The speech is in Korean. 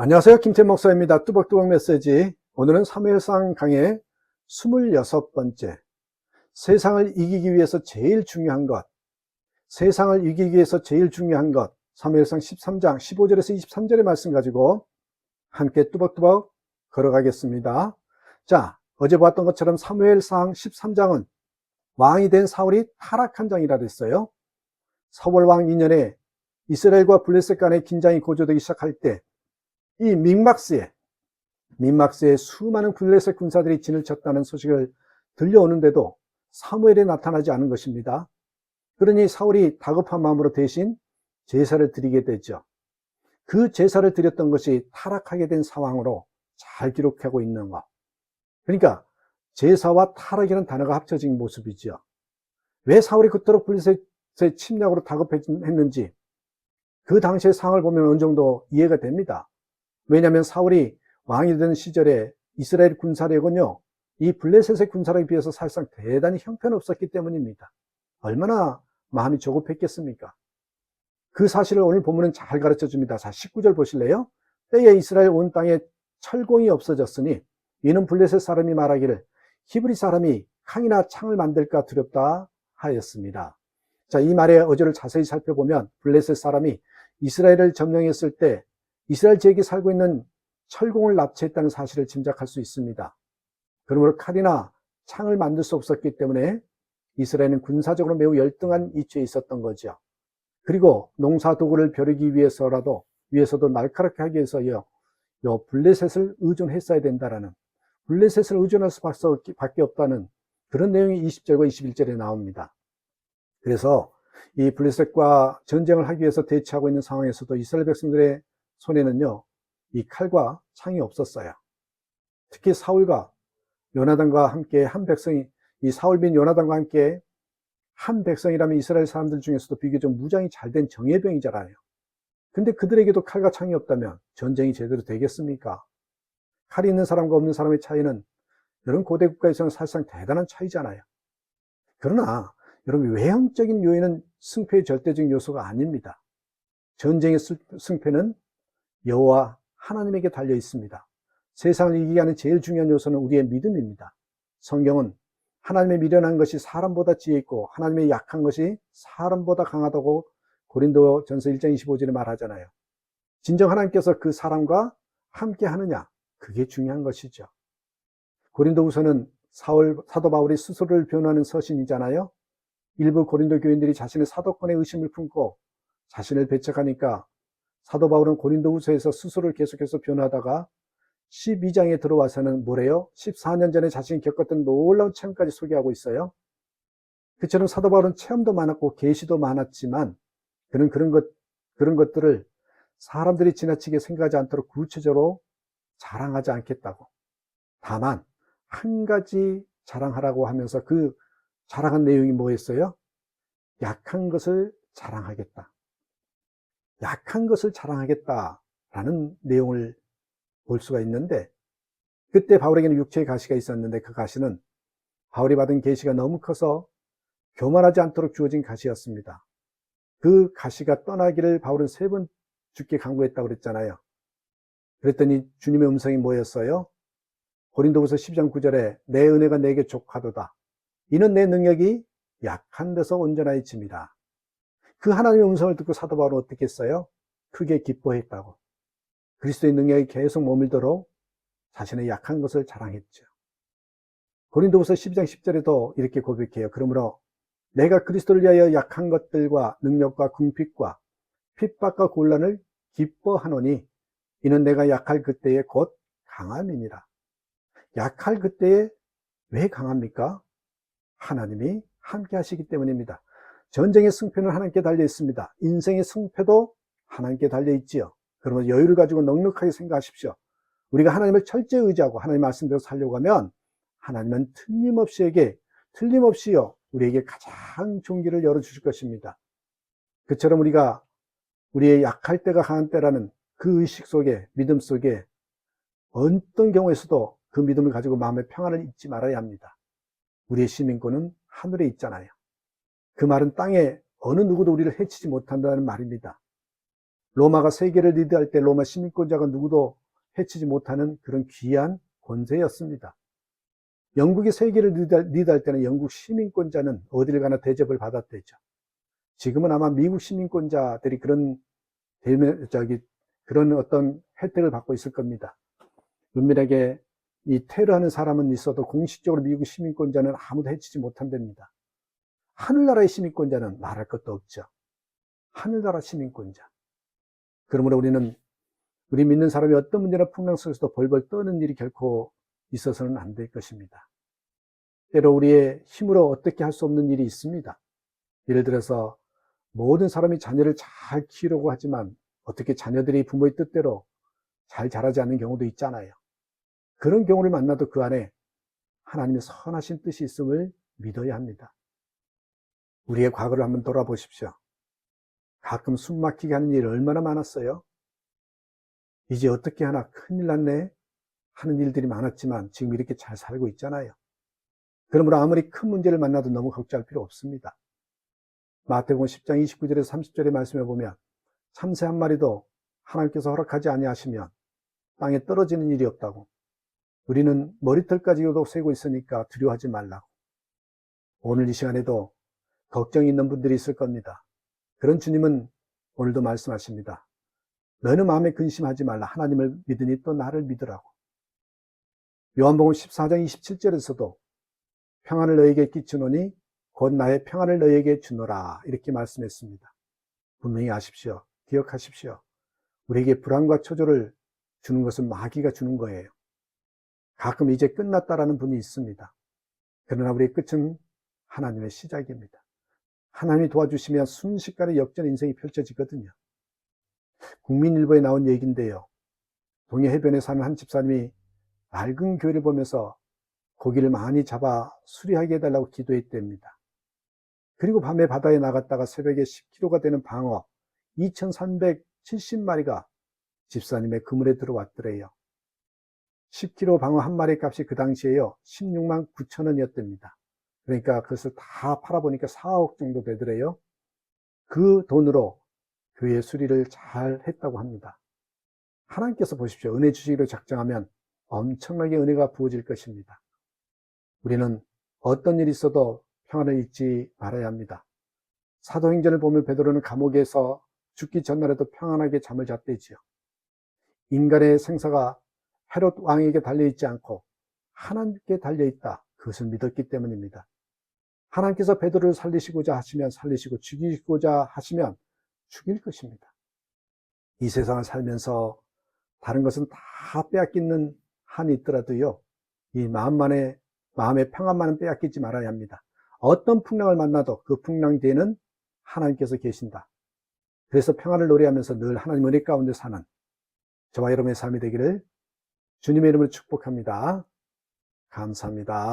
안녕하세요. 김태 목사입니다. 뚜벅뚜벅 메시지. 오늘은 사무엘상 강의 26번째. 세상을 이기기 위해서 제일 중요한 것. 세상을 이기기 위해서 제일 중요한 것. 사무엘상 13장 15절에서 23절의 말씀 가지고 함께 뚜벅뚜벅 걸어가겠습니다. 자, 어제 보았던 것처럼 사무엘상 13장은 왕이 된 사울이 타락한 장이라 그랬어요. 사울 왕 2년에 이스라엘과 블레셋 간의 긴장이 고조되기 시작할 때 이 민막스에 수많은 블레셋 군사들이 진을 쳤다는 소식을 들려오는데도 사무엘이 나타나지 않은 것입니다. 그러니 사울이 다급한 마음으로 대신 제사를 드리게 되죠. 그 제사를 드렸던 것이 타락하게 된 상황으로 잘 기록하고 있는 것. 그러니까 제사와 타락이라는 단어가 합쳐진 모습이죠. 왜 사울이 그토록 블레셋의 침략으로 다급했는지 그 당시의 상황을 보면 어느 정도 이해가 됩니다. 왜냐하면 사울이 왕이 된 시절에 이스라엘 군사력은요, 이 블레셋의 군사력에 비해서 사실상 대단히 형편없었기 때문입니다. 얼마나 마음이 조급했겠습니까? 그 사실을 오늘 본문은 잘 가르쳐 줍니다. 자, 19절 보실래요? 때에 이스라엘 온 땅에 철공이 없어졌으니 이는 블레셋 사람이 말하기를 히브리 사람이 칼이나 창을 만들까 두렵다 하였습니다. 자, 이 말의 어조를 자세히 살펴보면 블레셋 사람이 이스라엘을 점령했을 때 이스라엘 지역에 살고 있는 철공을 납치했다는 사실을 짐작할 수 있습니다. 그러므로 칼이나 창을 만들 수 없었기 때문에 이스라엘은 군사적으로 매우 열등한 위치에 있었던 거죠. 그리고 농사 도구를 벼르기 위해서도 날카롭게 하기 위해서요, 블레셋을 의존했어야 된다라는, 블레셋을 의존할 수밖에 없다는 그런 내용이 20절과 21절에 나옵니다. 그래서 이 블레셋과 전쟁을 하기 위해서 대치하고 있는 상황에서도 이스라엘 백성들의 손에는요, 이 칼과 창이 없었어요. 특히 사울과 요나단과 함께 한 백성이, 이 사울 빈 요나단과 함께 한 백성이라면 이스라엘 사람들 중에서도 비교적 무장이 잘 된 정예병이잖아요. 근데 그들에게도 칼과 창이 없다면 전쟁이 제대로 되겠습니까? 칼이 있는 사람과 없는 사람의 차이는 이런 고대 국가에서는 사실상 대단한 차이잖아요. 그러나 여러분, 외형적인 요인은 승패의 절대적인 요소가 아닙니다. 전쟁의 승패는 여호와 하나님에게 달려 있습니다. 세상을 이기게 하는 제일 중요한 요소는 우리의 믿음입니다. 성경은 하나님의 미련한 것이 사람보다 지혜 있고 하나님의 약한 것이 사람보다 강하다고 고린도전서 1장 25절에 말하잖아요. 진정 하나님께서 그 사람과 함께 하느냐, 그게 중요한 것이죠. 고린도후서는 사도 바울이 스스로를 변호하는 서신이잖아요. 일부 고린도 교인들이 자신의 사도권에 의심을 품고 자신을 배척하니까 사도 바울은 고린도후서에서 스스로를 계속해서 변호하다가 12장에 들어와서는 뭐래요? 14년 전에 자신이 겪었던 놀라운 체험까지 소개하고 있어요. 그처럼 사도 바울은 체험도 많았고 계시도 많았지만 그는 그런 것들을 사람들이 지나치게 생각하지 않도록 구체적으로 자랑하지 않겠다고. 다만 한 가지 자랑하라고 하면서 그 자랑한 내용이 뭐였어요? 약한 것을 자랑하겠다. 약한 것을 자랑하겠다라는 내용을 볼 수가 있는데, 그때 바울에게는 육체의 가시가 있었는데 그 가시는 바울이 받은 계시가 너무 커서 교만하지 않도록 주어진 가시였습니다. 그 가시가 떠나기를 바울은 3번 주께 간구했다고 그랬잖아요. 그랬더니 주님의 음성이 뭐였어요? 고린도후서 10장 9절에 내 은혜가 내게 족하도다. 이는 내 능력이 약한 데서 온전하여 짐이다. 그 하나님의 음성을 듣고 사도 바울은 어떻게 했어요? 크게 기뻐했다고. 그리스도의 능력이 계속 머물도록 자신의 약한 것을 자랑했죠. 고린도후서 12장 10절에도 이렇게 고백해요. 그러므로 내가 그리스도를 위하여 약한 것들과 능력과 궁핍과 핍박과 곤란을 기뻐하노니 이는 내가 약할 그때에 곧 강함이니라. 약할 그때에 왜 강합니까? 하나님이 함께 하시기 때문입니다. 전쟁의 승패는 하나님께 달려 있습니다. 인생의 승패도 하나님께 달려 있지요. 그러면 여유를 가지고 넉넉하게 생각하십시오. 우리가 하나님을 철저히 의지하고 하나님 말씀대로 살려고 하면 하나님은 틀림없이요, 우리에게 가장 좋은 길을 열어주실 것입니다. 그처럼 우리가 우리의 약할 때가 강한 때라는 그 의식 속에, 믿음 속에 어떤 경우에서도 그 믿음을 가지고 마음의 평안을 잊지 말아야 합니다. 우리의 시민권은 하늘에 있잖아요. 그 말은 땅에 어느 누구도 우리를 해치지 못한다는 말입니다. 로마가 세계를 리드할 때 로마 시민권자가 누구도 해치지 못하는 그런 귀한 권세였습니다. 영국이 세계를 리드할 때는 영국 시민권자는 어딜 가나 대접을 받았대죠. 지금은 아마 미국 시민권자들이 그런 어떤 혜택을 받고 있을 겁니다. 은밀하게 이 테러하는 사람은 있어도 공식적으로 미국 시민권자는 아무도 해치지 못한답니다. 하늘나라의 시민권자는 말할 것도 없죠. 하늘나라 시민권자. 그러므로 우리 믿는 사람이 어떤 문제나 풍랑 속에서도 벌벌 떠는 일이 결코 있어서는 안 될 것입니다. 때로 우리의 힘으로 어떻게 할 수 없는 일이 있습니다. 예를 들어서 모든 사람이 자녀를 잘 키우려고 하지만 어떻게 자녀들이 부모의 뜻대로 잘 자라지 않는 경우도 있잖아요. 그런 경우를 만나도 그 안에 하나님의 선하신 뜻이 있음을 믿어야 합니다. 우리의 과거를 한번 돌아보십시오. 가끔 숨 막히게 하는 일 얼마나 많았어요? 이제 어떻게 하나 큰일 났네 하는 일들이 많았지만 지금 이렇게 잘 살고 있잖아요. 그러므로 아무리 큰 문제를 만나도 너무 걱정할 필요 없습니다. 마태복음 10장 29절에서 30절의 말씀에 보면 참새 한 마리도 하나님께서 허락하지 아니하시면 땅에 떨어지는 일이 없다고, 우리는 머리털까지도 세고 있으니까 두려워하지 말라고. 오늘 이 시간에도 걱정이 있는 분들이 있을 겁니다. 그런 주님은 오늘도 말씀하십니다. 너는 마음에 근심하지 말라. 하나님을 믿으니 또 나를 믿으라고. 요한복음 14장 27절에서도 평안을 너에게 끼치노니 곧 나의 평안을 너에게 주노라 이렇게 말씀했습니다. 분명히 아십시오. 기억하십시오. 우리에게 불안과 초조를 주는 것은 마귀가 주는 거예요. 가끔 이제 끝났다라는 분이 있습니다. 그러나 우리의 끝은 하나님의 시작입니다. 하나님이 도와주시면 순식간에 역전 인생이 펼쳐지거든요. 국민일보에 나온 얘기인데요. 동해 해변에 사는 한 집사님이 맑은 교회를 보면서 고기를 많이 잡아 수리하게 해달라고 기도했답니다. 그리고 밤에 바다에 나갔다가 새벽에 10kg가 되는 방어 2370마리가 집사님의 그물에 들어왔더래요. 10kg 방어 한 마리 값이 그 당시에요 16만 9천 원이었답니다. 그러니까 그것을 다 팔아보니까 4억 정도 되더래요. 그 돈으로 교회 수리를 잘 했다고 합니다. 하나님께서 보십시오. 은혜 주시기로 작정하면 엄청나게 은혜가 부어질 것입니다. 우리는 어떤 일이 있어도 평안을 잊지 말아야 합니다. 사도행전을 보면 베드로는 감옥에서 죽기 전날에도 평안하게 잠을 잤대지요. 인간의 생사가 헤롯 왕에게 달려있지 않고 하나님께 달려있다. 그것을 믿었기 때문입니다. 하나님께서 베드로를 살리시고자 하시면 살리시고 죽이고자 하시면 죽일 것입니다. 이 세상을 살면서 다른 것은 다 빼앗기는 한이 있더라도요, 이 마음의 평안만은 빼앗기지 말아야 합니다. 어떤 풍랑을 만나도 그 풍랑 뒤에는 하나님께서 계신다. 그래서 평안을 노래하면서 늘 하나님 은혜 가운데 사는 저와 여러분의 삶이 되기를 주님의 이름으로 축복합니다. 감사합니다.